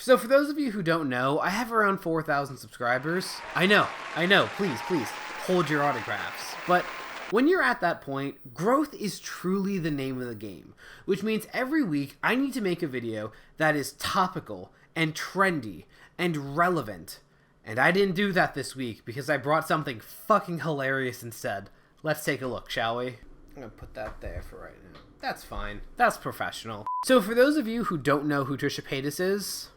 So for those of you who don't know, I have around 4,000 subscribers. I know, please, hold your autographs. But when you're at that point, growth is truly the name of the game, which means every week I need to make a video that is topical and trendy and relevant. And I didn't do that this week because I brought something fucking hilarious instead. Let's take a look, shall we? I'm gonna put that there for right now. That's fine. That's professional. So for those of you who don't know who Trisha Paytas is,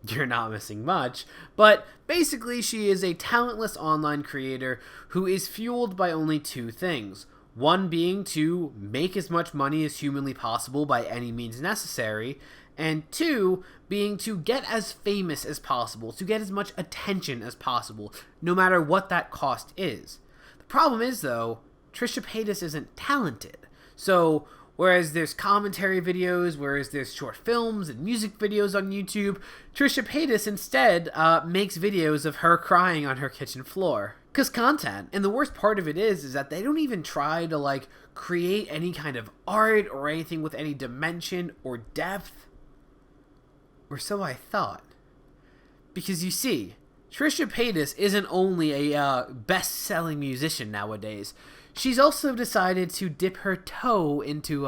you're not missing much, but basically she is a talentless online creator who is fueled by only two things. One being to make as much money as humanly possible by any means necessary, and two being to get as famous as possible, to get as much attention as possible, no matter what that cost is. The problem is, though, Trisha Paytas isn't talented. So whereas there's commentary videos, whereas there's short films and music videos on YouTube, Trisha Paytas instead makes videos of her crying on her kitchen floor. 'Cause content. And the worst part of it is that they don't even try to, create any kind of art or anything with any dimension or depth. Or so I thought. Because you see, Trisha Paytas isn't only a best-selling musician nowadays. She's also decided to dip her toe into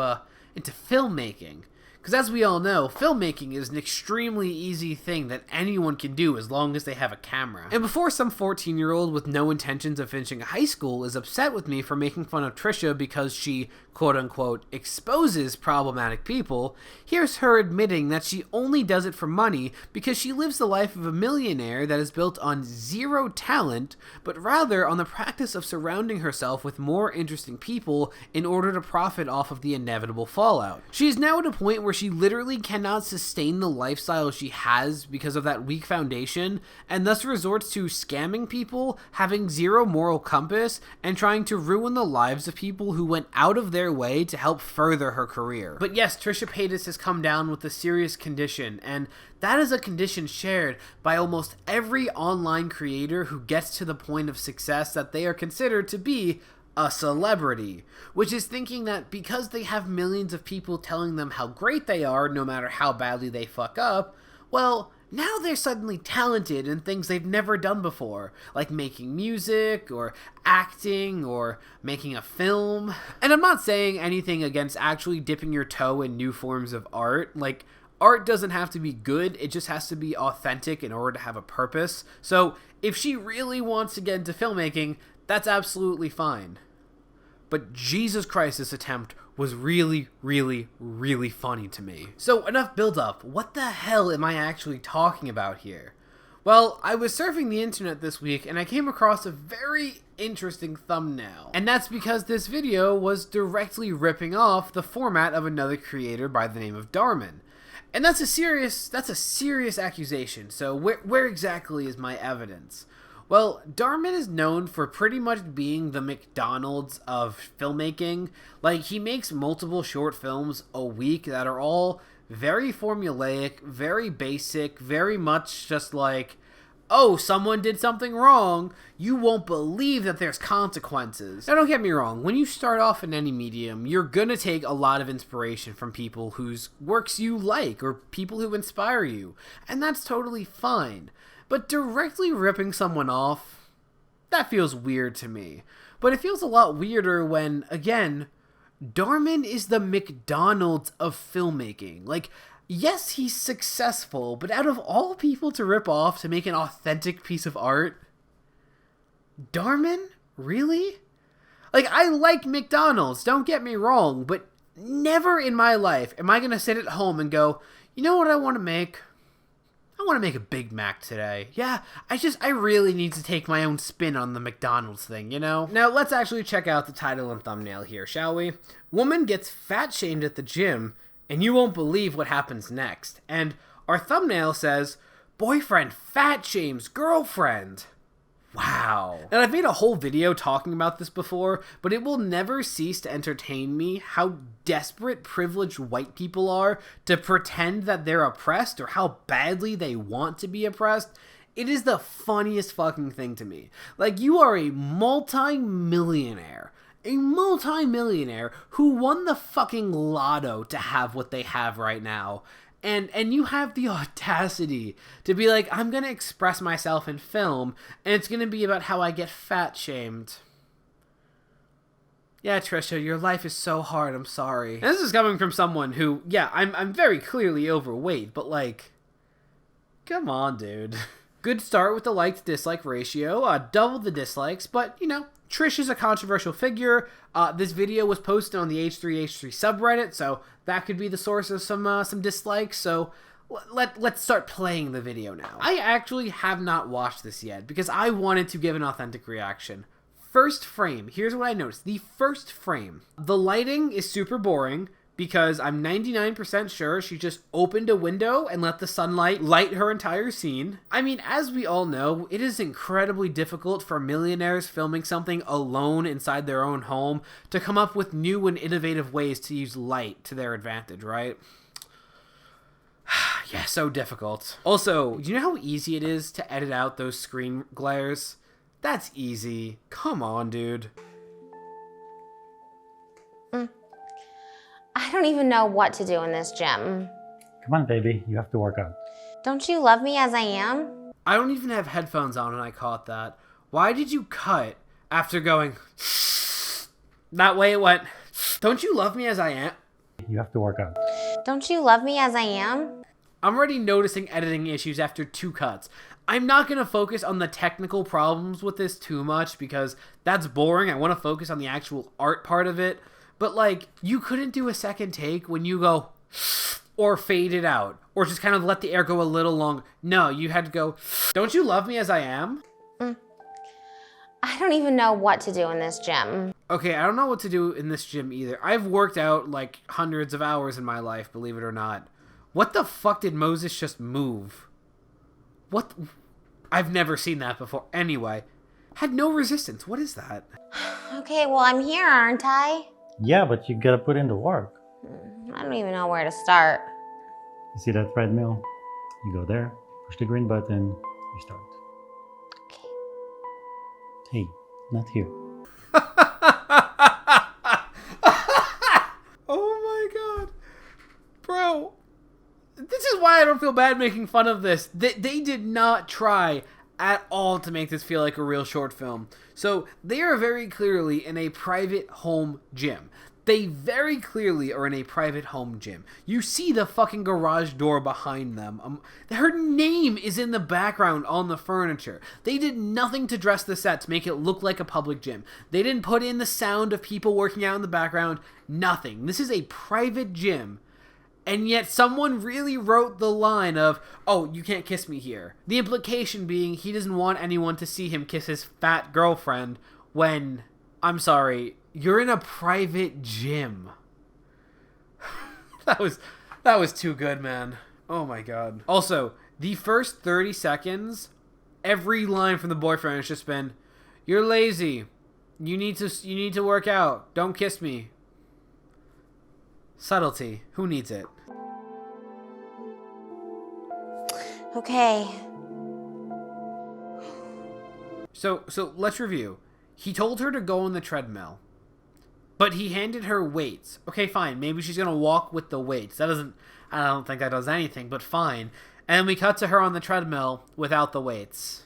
filmmaking. Because as we all know, filmmaking is an extremely easy thing that anyone can do as long as they have a camera. And before some 14-year-old with no intentions of finishing high school is upset with me for making fun of Trisha because she, quote-unquote, exposes problematic people, here's her admitting that she only does it for money because she lives the life of a millionaire that is built on zero talent, but rather on the practice of surrounding herself with more interesting people in order to profit off of the inevitable fallout. She is now at a point where she literally cannot sustain the lifestyle she has because of that weak foundation, and thus resorts to scamming people, having zero moral compass, and trying to ruin the lives of people who went out of their way to help further her career. But yes, Trisha Paytas has come down with a serious condition, and that is a condition shared by almost every online creator who gets to the point of success that they are considered to be a celebrity, which is thinking that because they have millions of people telling them how great they are no matter how badly they fuck up, well, now they're suddenly talented in things they've never done before, like making music, or acting, or making a film. And I'm not saying anything against actually dipping your toe in new forms of art. Art doesn't have to be good, it just has to be authentic in order to have a purpose. So if she really wants to get into filmmaking, that's absolutely fine. But Jesus Christ, this attempt was really, really, really funny to me. So enough build up. What the hell am I actually talking about here? Well, I was surfing the internet this week and I came across a very interesting thumbnail. And that's because this video was directly ripping off the format of another creator by the name of Dhar Mann. And that's a serious accusation. So where exactly is my evidence? Well, Dhar Mann is known for pretty much being the McDonald's of filmmaking. He makes multiple short films a week that are all very formulaic, very basic, very much just oh, someone did something wrong, you won't believe that there's consequences. Now, don't get me wrong, when you start off in any medium, you're gonna take a lot of inspiration from people whose works you like, or people who inspire you, and that's totally fine. But directly ripping someone off, that feels weird to me. But it feels a lot weirder when, again, Dhar Mann is the McDonald's of filmmaking. Yes, he's successful, but out of all people to rip off to make an authentic piece of art, Dhar Mann? Really? I like McDonald's, don't get me wrong, but never in my life am I gonna sit at home and go, you know what I want to make? I want to make a Big Mac today. Yeah, I really need to take my own spin on the McDonald's thing, you know? Now, let's actually check out the title and thumbnail here, shall we? Woman gets fat-shamed at the gym, and you won't believe what happens next. And our thumbnail says, boyfriend fat-shames girlfriend. Wow. And I've made a whole video talking about this before, but it will never cease to entertain me how desperate privileged white people are to pretend that they're oppressed or how badly they want to be oppressed. It is the funniest fucking thing to me. You are a multi-millionaire who won the fucking lotto to have what they have right now. And you have the audacity to be like, I'm going to express myself in film, and it's going to be about how I get fat shamed. Yeah, Trisha, your life is so hard, I'm sorry. And this is coming from someone who, yeah, I'm very clearly overweight, but like, come on, dude. Good start with the like-to-dislike ratio, double the dislikes, but, you know, Trish is a controversial figure. This video was posted on the H3H3 subreddit, so that could be the source of some dislikes, so let's start playing the video now. I actually have not watched this yet, because I wanted to give an authentic reaction. First frame, here's what I noticed. The first frame. The lighting is super boring, because I'm 99% sure she just opened a window and let the sunlight light her entire scene. I mean, as we all know, it is incredibly difficult for millionaires filming something alone inside their own home to come up with new and innovative ways to use light to their advantage, right? Yeah, so difficult. Also, do you know how easy it is to edit out those screen glares? That's easy. Come on, dude. I don't even know what to do in this gym. Come on, baby. You have to work out. Don't you love me as I am? I don't even have headphones on and I caught that. Why did you cut after going... That way it went... Don't you love me as I am? You have to work out. Don't you love me as I am? I'm already noticing editing issues after 2 cuts. I'm not going to focus on the technical problems with this too much because that's boring. I want to focus on the actual art part of it. But, like, you couldn't do a second take when you go, or fade it out, or just kind of let the air go a little long. No, you had to go, don't you love me as I am? I don't even know what to do in this gym. Okay, I don't know what to do in this gym either. I've worked out, like, hundreds of hours in my life, believe it or not. What the fuck did Moses just move? What? I've never seen that before. Anyway, had no resistance. What is that? Okay, well, I'm here, aren't I? Yeah, but you gotta put in the work. I don't even know where to start. You see that treadmill? You go there, push the green button, you start. Okay. Hey, not here. Oh my god. Bro. This is why I don't feel bad making fun of this. They did not try at all to make this feel like a real short film. So they are very clearly in a private home gym. They very clearly are in a private home gym. You see the fucking garage door behind them. Her name is in the background on the furniture. They did nothing to dress the set to make it look like a public gym. They didn't put in the sound of people working out in the background. Nothing. This is a private gym. And yet someone really wrote the line of, oh, you can't kiss me here. The implication being he doesn't want anyone to see him kiss his fat girlfriend when, I'm sorry, you're in a private gym. That was too good, man. Oh my god. Also, the first 30 seconds, every line from the boyfriend has just been, you're lazy. You need to work out. Don't kiss me. Subtlety. Who needs it? Okay. So let's review. He told her to go on the treadmill, but he handed her weights. Okay, fine. Maybe she's gonna walk with the weights. I don't think that does anything, but fine. And we cut to her on the treadmill without the weights.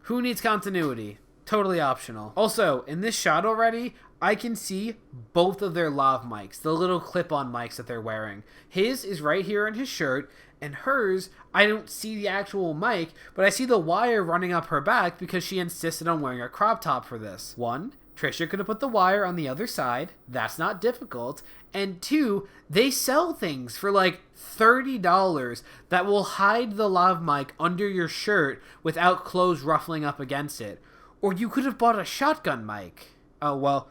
Who needs continuity? Totally optional. Also, in this shot already, I can see both of their lav mics, the little clip-on mics that they're wearing. His is right here in his shirt, and hers, I don't see the actual mic, but I see the wire running up her back because she insisted on wearing a crop top for this. 1, Trisha could have put the wire on the other side. That's not difficult. And 2, they sell things for like $30 that will hide the lav mic under your shirt without clothes ruffling up against it. Or you could have bought a shotgun mic. Oh, well,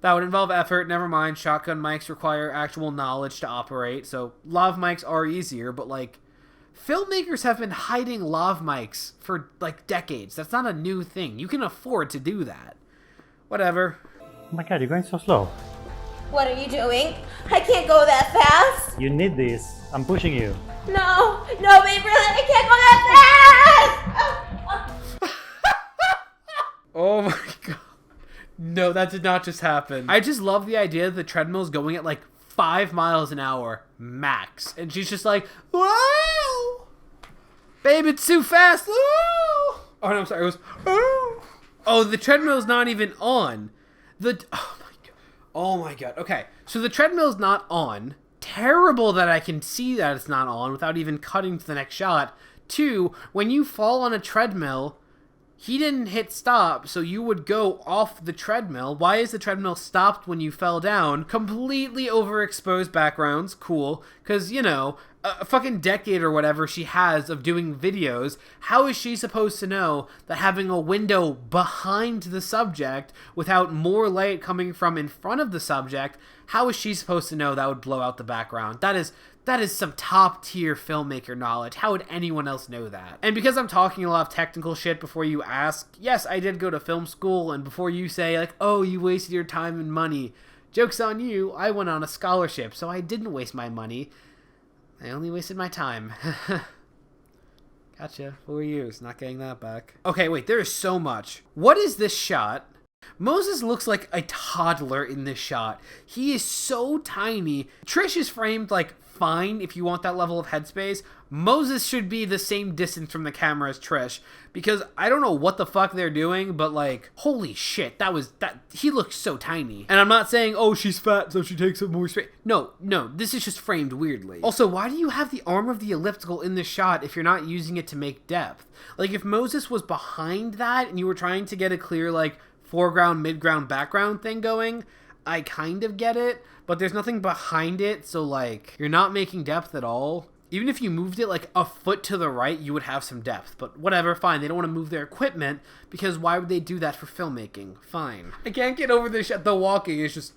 that would involve effort. Never mind. Shotgun mics require actual knowledge to operate, so lav mics are easier, but, like, filmmakers have been hiding lav mics for, like, decades. That's not a new thing. You can afford to do that. Whatever. Oh my god, you're going so slow. What are you doing? I can't go that fast. You need this. I'm pushing you. No, babe, really, I can't go that fast. Oh my god. No, that did not just happen. I just love the idea that the treadmill's going at like 5 miles an hour max. And she's just like, whoa! Babe, it's too fast. Whoa! Oh, no, I'm sorry. It was, whoa! Oh, the treadmill's not even on. Oh my god. Okay, so the treadmill's not on. Terrible that I can see that it's not on without even cutting to the next shot. 2, when you fall on a treadmill, he didn't hit stop, so you would go off the treadmill. Why is the treadmill stopped when you fell down? Completely overexposed backgrounds. Cool. Because, you know, a fucking decade or whatever she has of doing videos. How is she supposed to know that having a window behind the subject without more light coming from in front of the subject, how is she supposed to know that would blow out the background? That is some top tier filmmaker knowledge. How would anyone else know that? And because I'm talking a lot of technical shit before you ask, yes, I did go to film school, and before you say like, oh, you wasted your time and money, joke's on you, I went on a scholarship, so I didn't waste my money. I only wasted my time. Gotcha. 4 years, not getting that back. Okay, wait, there is so much. What is this shot? Moses looks like a toddler in this shot. He is so tiny. Trish is framed like fine if you want that level of headspace. Moses should be the same distance from the camera as Trish, because I don't know what the fuck they're doing, but like, holy shit, he looks so tiny. And I'm not saying, oh, she's fat so she takes up more space. No, this is just framed weirdly. Also, why do you have the arm of the elliptical in this shot if you're not using it to make depth? Like, if Moses was behind that and you were trying to get a clear, like, foreground, midground, background thing going, I kind of get it, but there's nothing behind it, so like, you're not making depth at all. Even if you moved it like a foot to the right, you would have some depth, but whatever, fine. They don't want to move their equipment, because why would they do that for filmmaking? Fine. I can't get over this shit. The walking is just...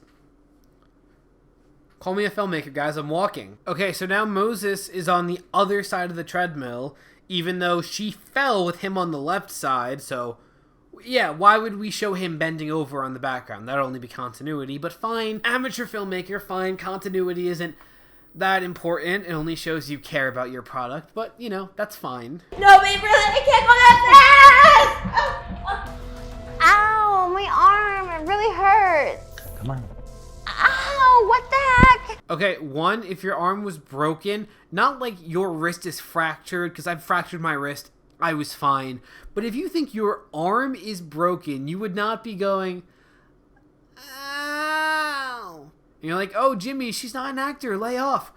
Call me a filmmaker, guys. I'm walking. Okay, so now Moses is on the other side of the treadmill, even though she fell with him on the left side, so... Yeah, why would we show him bending over on the background? That'd only be continuity, but fine. Amateur filmmaker, fine. Continuity isn't that important. It only shows you care about your product, but, you know, that's fine. No, babe, really, I can't go that fast! Ow, my arm, it really hurts. Come on. Ow, what the heck? Okay, 1, if your arm was broken, not like your wrist is fractured, because I've fractured my wrist, I was fine. But if you think your arm is broken, you would not be going, ow. And you're like, oh, Jimmy, she's not an actor, lay off.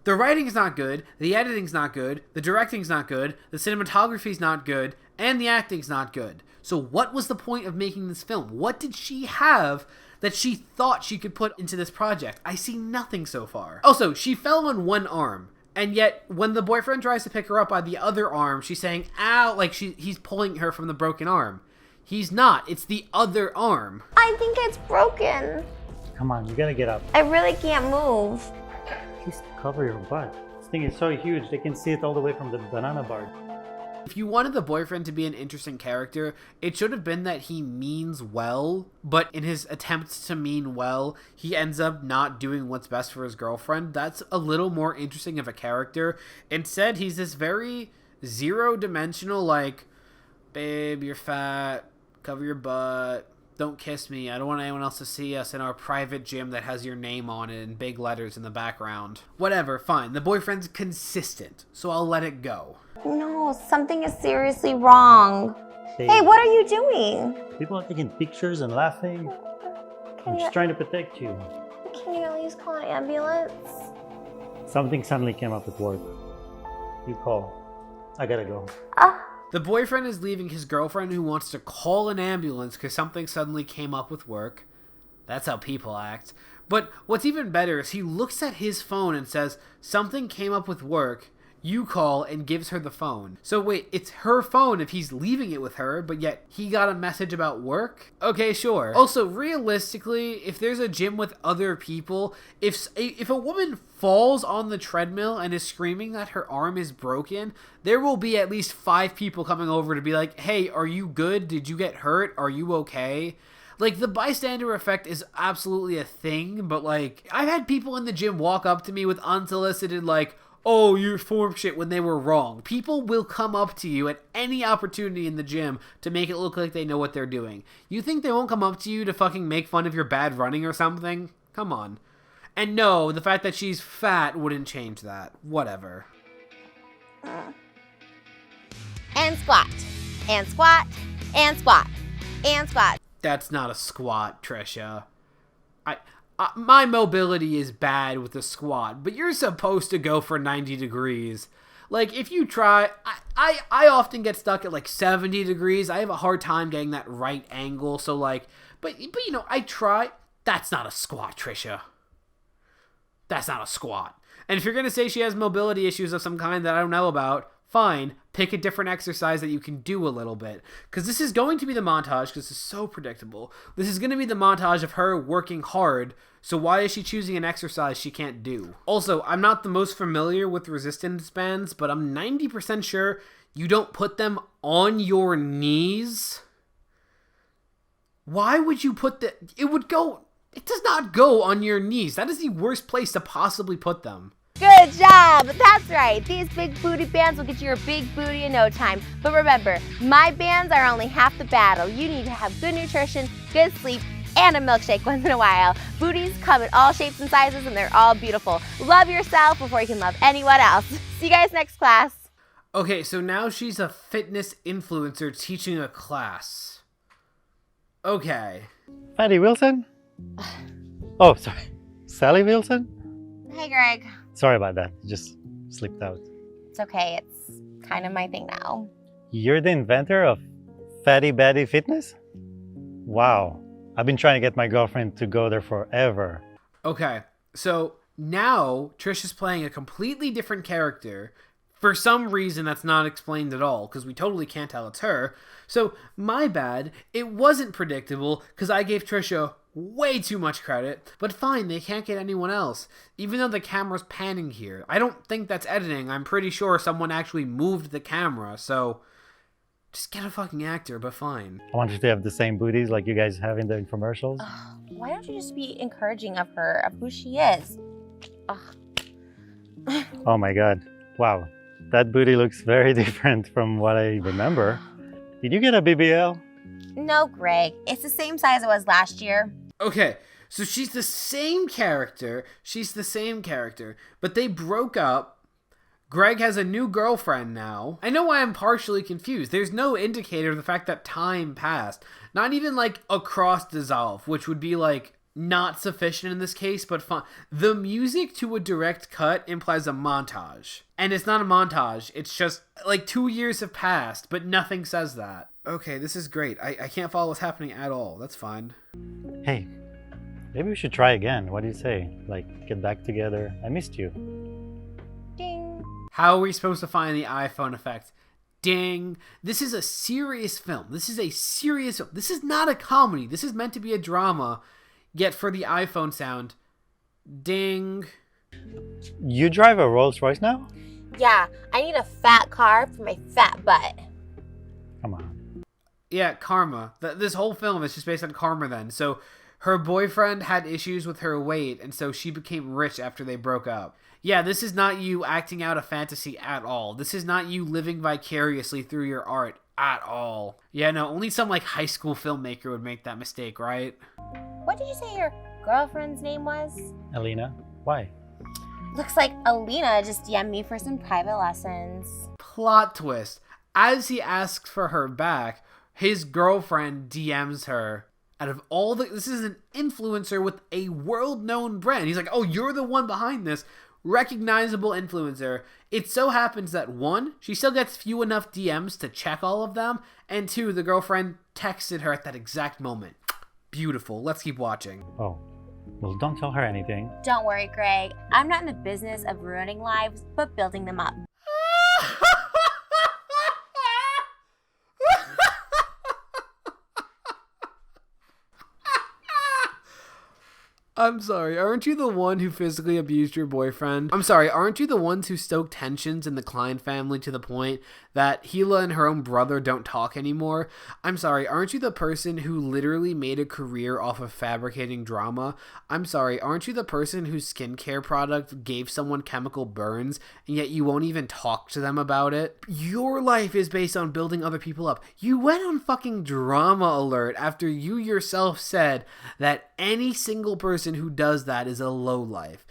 The writing's not good, the editing's not good, the directing's not good, the cinematography's not good, and the acting's not good. So what was the point of making this film? What did she have that she thought she could put into this project? I see nothing so far. Also, she fell on one arm. And yet, when the boyfriend tries to pick her up by the other arm, she's saying, ow, like he's pulling her from the broken arm. He's not. It's the other arm. I think it's broken. Come on, you gotta get up. I really can't move. Please cover your butt. This thing is so huge, they can see it all the way from the banana bar. If you wanted the boyfriend to be an interesting character, it should have been that he means well, but in his attempts to mean well, he ends up not doing what's best for his girlfriend. That's a little more interesting of a character. Instead, he's this very zero-dimensional, like, babe, you're fat, cover your butt, don't kiss me, I don't want anyone else to see us in our private gym that has your name on it in big letters in the background. Whatever, fine. The boyfriend's consistent, so I'll let it go. No, something is seriously wrong. Hey, what are you doing? People are taking pictures and laughing. I'm just trying to protect you. Can you at least call an ambulance? Something suddenly came up at work. You call. I gotta go. The boyfriend is leaving his girlfriend who wants to call an ambulance because something suddenly came up with work. That's how people act. But what's even better is he looks at his phone and says, something came up with work. You call, and gives her the phone. So wait, it's her phone if he's leaving it with her, but yet he got a message about work? Okay, sure. Also, realistically, if there's a gym with other people, if a woman falls on the treadmill and is screaming that her arm is broken, there will be at least 5 people coming over to be like, hey, are you good? Did you get hurt? Are you okay? Like, the bystander effect is absolutely a thing, but like, I've had people in the gym walk up to me with unsolicited, like, oh, you're form shit when they were wrong. People will come up to you at any opportunity in the gym to make it look like they know what they're doing. You think they won't come up to you to fucking make fun of your bad running or something? Come on. And no, the fact that she's fat wouldn't change that. Whatever. And squat. And squat. And squat. And squat. That's not a squat, Trisha. My mobility is bad with a squat, but you're supposed to go for 90 degrees. Like, if you try, I often get stuck at like 70 degrees. I have a hard time getting that right angle. So like, but you know, I try. That's not a squat, Trisha. That's not a squat. And if you're going to say she has mobility issues of some kind that I don't know about, fine, pick a different exercise that you can do a little bit. Because this is going to be the montage, because it's so predictable. This is going to be the montage of her working hard, so why is she choosing an exercise she can't do? Also, I'm not the most familiar with resistance bands, but I'm 90% sure you don't put them on your knees. Why would you put it does not go on your knees. That is the worst place to possibly put them. Good job! That's right. These big booty bands will get you your big booty in no time. But remember, my bands are only half the battle. You need to have good nutrition, good sleep, and a milkshake once in a while. Booties come in all shapes and sizes, and they're all beautiful. Love yourself before you can love anyone else. See you guys next class. Okay, so now she's a fitness influencer teaching a class. Okay. Fatty Wilson? Oh, sorry. Sally Wilson? Hey, Greg. Sorry about that. It just slipped out. It's okay. It's kind of my thing now. You're the inventor of Fatty Batty Fitness? Wow. I've been trying to get my girlfriend to go there forever. Okay, so now Trish is playing a completely different character for some reason that's not explained at all, because we totally can't tell it's her. So, my bad. It wasn't predictable, because I gave Trisha way too much credit. But fine, they can't get anyone else. Even though the camera's panning here. I don't think that's editing. I'm pretty sure someone actually moved the camera, so just get a fucking actor, but fine. I want you to have the same booties like you guys have in the infomercials. Why don't you just be encouraging of her, of who she is? Oh my god. Wow. That booty looks very different from what I remember. Did you get a BBL? No, Greg. It's the same size it was last year. Okay, so she's the same character, but they broke up. Greg has a new girlfriend now. I know why I'm partially confused. There's no indicator of the fact that time passed. Not even like across dissolve, which would be like not sufficient in this case, but fun. The music to a direct cut implies a montage. And it's not a montage. It's just like 2 years have passed, but nothing says that. Okay, this is great. I can't follow what's happening at all. That's fine. Hey, maybe we should try again. What do you say? Like, get back together. I missed you. Ding. How are we supposed to find the iPhone effect? Ding. This is a serious film. This is not a comedy. This is meant to be a drama. Yet for the iPhone sound, ding. You drive a Rolls Royce now? Yeah, I need a fat car for my fat butt. Come on. Yeah, karma. This whole film is just based on karma then. So her boyfriend had issues with her weight, and so she became rich after they broke up. Yeah, this is not you acting out a fantasy at all. This is not you living vicariously through your art at all. Yeah, no, only some like high school filmmaker would make that mistake, right? What did you say your girlfriend's name was? Alina? Why? Looks like Alina just DM'd me for some private lessons. Plot twist. As he asks for her back, his girlfriend DMs her. Out of all this is an influencer with a world-known brand. He's like, oh, you're the one behind this. Recognizable influencer. It so happens that 1, she still gets few enough DMs to check all of them, and 2, the girlfriend texted her at that exact moment. Beautiful. Let's keep watching. Oh, well, don't tell her anything. Don't worry, Greg. I'm not in the business of ruining lives, but building them up. I'm sorry, aren't you the one who physically abused your boyfriend? I'm sorry, aren't you the ones who stoked tensions in the Klein family to the point that Hila and her own brother don't talk anymore? I'm sorry, aren't you the person who literally made a career off of fabricating drama? I'm sorry, aren't you the person whose skincare product gave someone chemical burns and yet you won't even talk to them about it? Your life is based on building other people up. You went on fucking drama alert after you yourself said that any single person person who does that is a lowlife.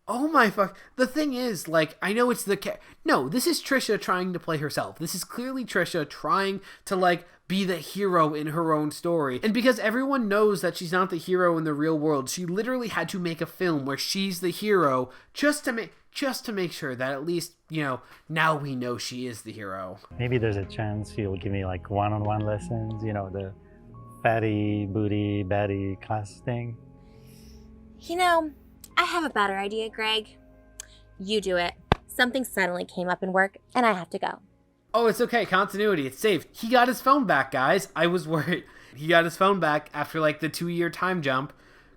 Oh my fuck. The thing is, like, I know it's no, this is Trisha trying to play herself. This is clearly Trisha trying to, like, be the hero in her own story. And because everyone knows that she's not the hero in the real world, she literally had to make a film where she's the hero just to make sure that at least, you know, now we know she is the hero. Maybe there's a chance you'll give me like one-on-one lessons, you know, the fatty, booty, baddie class thing. You know, I have a better idea, Greg. You do it. Something suddenly came up in work, and I have to go. Oh, it's okay. Continuity. It's safe. He got his phone back, guys. I was worried. He got his phone back after, like, the 2-year time jump.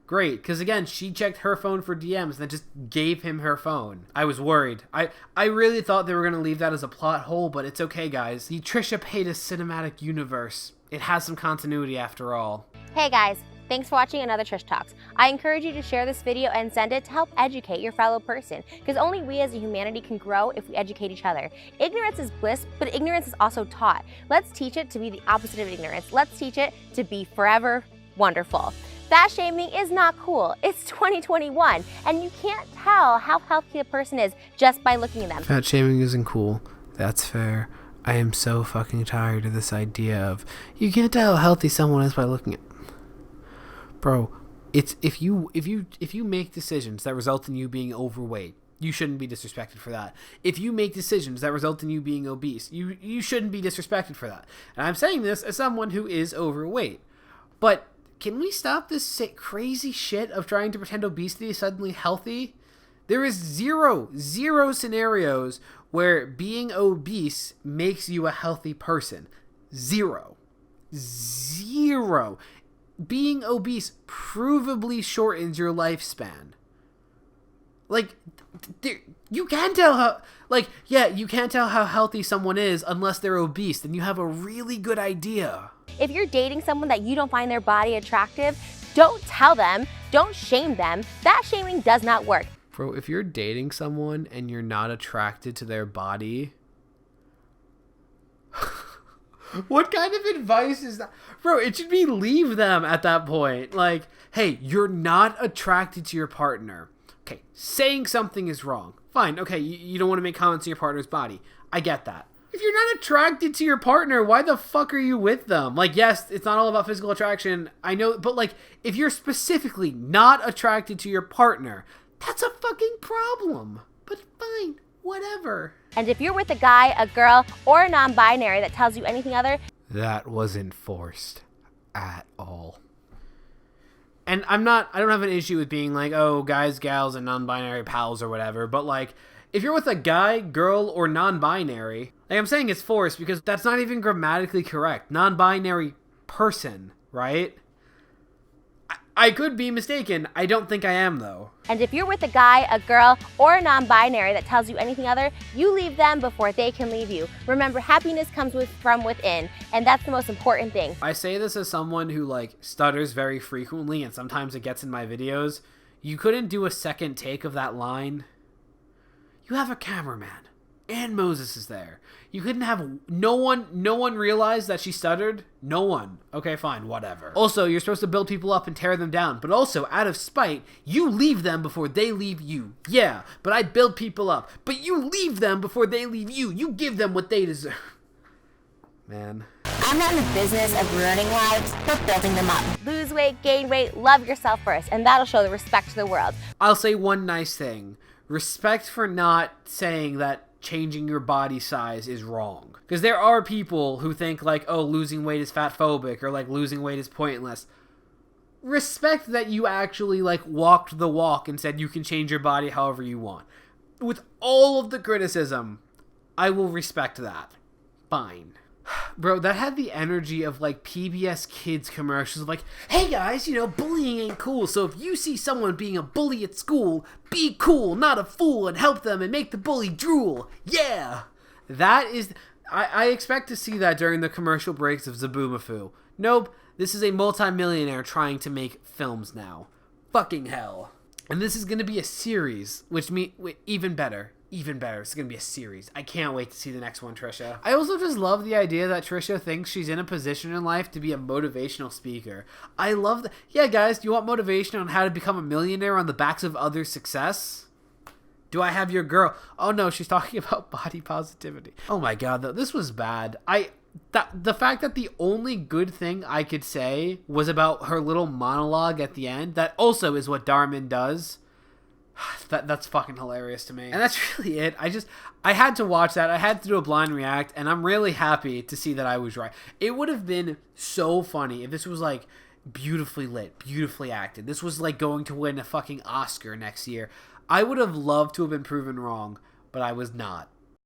Great. Because, again, she checked her phone for DMs and then just gave him her phone. I was worried. I really thought they were going to leave that as a plot hole, but it's okay, guys. The Trisha Paytas cinematic universe. It has some continuity after all. Hey, guys. Thanks for watching another Trish Talks. I encourage you to share this video and send it to help educate your fellow person, because only we as a humanity can grow if we educate each other. Ignorance is bliss, but ignorance is also taught. Let's teach it to be the opposite of ignorance. Let's teach it to be forever wonderful. Fat shaming is not cool. It's 2021, and you can't tell how healthy a person is just by looking at them. Fat shaming isn't cool. That's fair. I am so fucking tired of this idea of you can't tell how healthy someone is by looking at. Bro, it's if you make decisions that result in you being overweight, you shouldn't be disrespected for that. If you make decisions that result in you being obese, you shouldn't be disrespected for that. And I'm saying this as someone who is overweight. But can we stop this crazy shit of trying to pretend obesity is suddenly healthy? There is zero scenarios where being obese makes you a healthy person. Zero. Being obese provably shortens your lifespan. Like, you can't tell how, like, yeah, you can't tell how healthy someone is unless they're obese, then you have a really good idea. If you're dating someone that you don't find their body attractive, don't tell them, don't shame them. Fat shaming does not work. Bro, if you're dating someone and you're not attracted to their body, what kind of advice is that? Bro, it should be leave them at that point. Like, hey, you're not attracted to your partner. Okay, saying something is wrong. Fine, okay, you don't want to make comments on your partner's body. I get that. If you're not attracted to your partner, why the fuck are you with them? Like, yes, it's not all about physical attraction. I know, but like, if you're specifically not attracted to your partner, that's a fucking problem. But fine, whatever. And if you're with a guy, a girl, or a non-binary that tells you anything other, that wasn't forced at all. And I don't have an issue with being like, oh, guys, gals, and non-binary pals or whatever, but like, if you're with a guy, girl, or non-binary, like I'm saying it's forced because that's not even grammatically correct. Non-binary person, right? I could be mistaken. I don't think I am, though. And if you're with a guy, a girl, or a non-binary that tells you anything other, you leave them before they can leave you. Remember, happiness comes from within, and that's the most important thing. I say this as someone who, like, stutters very frequently, and sometimes it gets in my videos. You couldn't do a second take of that line. You have a cameraman, and Moses is there. You couldn't have no one realized that she stuttered? No one. Okay, fine, whatever. Also, you're supposed to build people up and tear them down, but also, out of spite, you leave them before they leave you. Yeah, but I build people up, but you leave them before they leave you. You give them what they deserve. Man. I'm not in the business of ruining lives, but building them up. Lose weight, gain weight, love yourself first, and that'll show the respect to the world. I'll say one nice thing. Respect for not saying that changing your body size is wrong. Because there are people who think like, oh, losing weight is fat phobic or like losing weight is pointless. Respect that you actually like walked the walk and said you can change your body however you want. With all of the criticism, I will respect that. Fine. Bro, that had the energy of like PBS Kids commercials like, hey guys, you know, bullying ain't cool, so if you see someone being a bully at school, be cool, not a fool, and help them and make the bully drool. Yeah! That is... I expect to see that during the commercial breaks of Zaboomafoo. Nope, this is a multi-millionaire trying to make films now. Fucking hell. And this is going to be a series, which means even better. even better. It's going to be a series. I can't wait to see the next one, Trisha. I also just love the idea that Trisha thinks she's in a position in life to be a motivational speaker. I love that. Yeah, guys, do you want motivation on how to become a millionaire on the backs of others' success? Do I have your girl? Oh no, she's talking about body positivity. Oh my god, though, this was bad. The fact that the only good thing I could say was about her little monologue at the end, that also is what Dhar Mann does. That's fucking hilarious to me. And that's really it. I had to watch that. I had to do a blind react, and I'm really happy to see that I was right. It would have been so funny if this was like beautifully lit, beautifully acted. This was like going to win a fucking Oscar next year. I would have loved to have been proven wrong, but I was not.